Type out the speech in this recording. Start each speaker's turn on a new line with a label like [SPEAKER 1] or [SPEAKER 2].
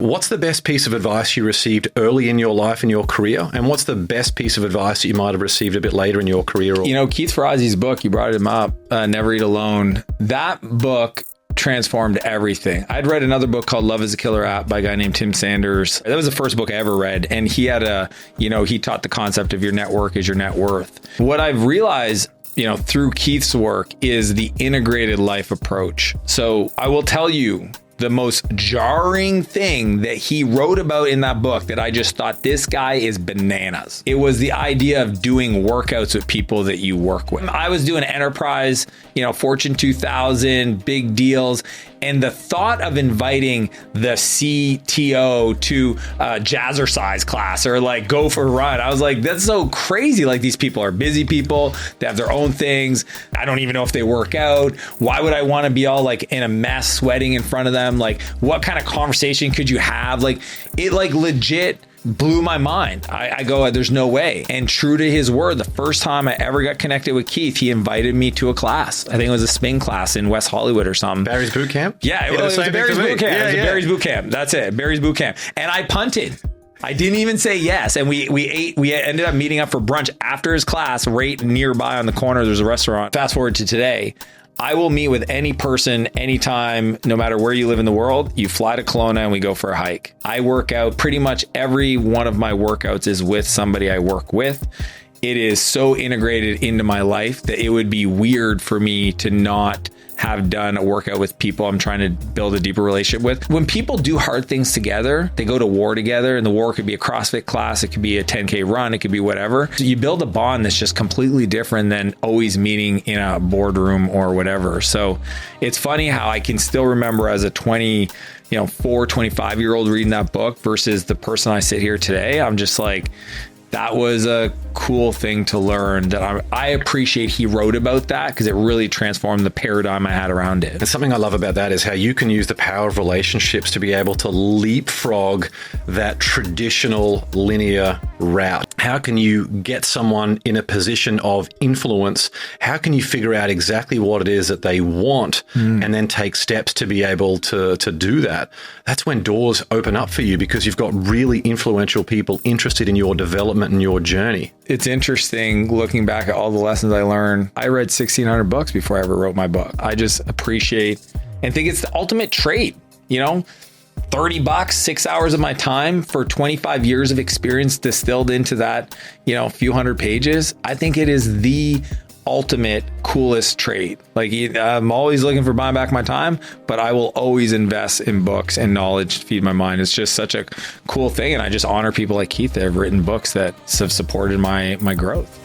[SPEAKER 1] What's the best piece of advice you received early in your life, in your career? And what's the best piece of advice that you might have received a bit later in your career?
[SPEAKER 2] Keith Ferrazzi's book, you brought him up, Never Eat Alone. That book transformed everything. I'd read another book called Love is a Killer App by a guy named Tim Sanders. That was the first book I ever read. And he had he taught the concept of your network is your net worth. What I've realized through Keith's work is the integrated life approach. So I will tell you, the most jarring thing that he wrote about in that book that I just thought, this guy is bananas. It was the idea of doing workouts with people that you work with. I was doing enterprise, Fortune 2000, big deals. And the thought of inviting the CTO to a jazzercise class or go for a run, I was like, that's so crazy. These people are busy people. They have their own things. I don't even know if they work out. Why would I want to be all in a mess, sweating in front of them? What kind of conversation could you have? It legit blew my mind. I go, there's no way. And true to his word, the first time I ever got connected with Keith, he invited me to a class. I think it was a spin class in West Hollywood or something.
[SPEAKER 1] Barry's Boot Camp?
[SPEAKER 2] Yeah, it was a Barry's Boot Camp. It was a Barry's Boot Camp. That's it. Barry's Boot Camp. And I punted. I didn't even say yes. And we ended up meeting up for brunch after his class right nearby on the corner. There's a restaurant. Fast forward to today. I will meet with any person, anytime, no matter where you live in the world. You fly to Kelowna and we go for a hike. I work out. Pretty much every one of my workouts is with somebody I work with. It is so integrated into my life that it would be weird for me to not have done a workout with people I'm trying to build a deeper relationship with. When people do hard things together, they go to war together, and the war could be a CrossFit class, it could be a 10K run, it could be whatever. So you build a bond that's just completely different than always meeting in a boardroom or whatever. So it's funny how I can still remember as a 25-year-old reading that book versus the person I sit here today. I'm just like, that was a cool thing to learn that I appreciate he wrote about that, because it really transformed the paradigm I had around it.
[SPEAKER 1] And something I love about that is how you can use the power of relationships to be able to leapfrog that traditional linear route. How can you get someone in a position of influence? How can you figure out exactly what it is that they want and then take steps to be able to do that? That's when doors open up for you, because you've got really influential people interested in your development and your journey.
[SPEAKER 2] It's interesting looking back at all the lessons I learned. I read 1,600 books before I ever wrote my book. I just appreciate and think it's the ultimate trait, $30, 6 hours of my time for 25 years of experience distilled into that, few hundred pages. I think it is the ultimate coolest trait. I'm always looking for buying back my time, but I will always invest in books and knowledge to feed my mind. It's just such a cool thing. And I just honor people like Keith that have written books that have supported my growth.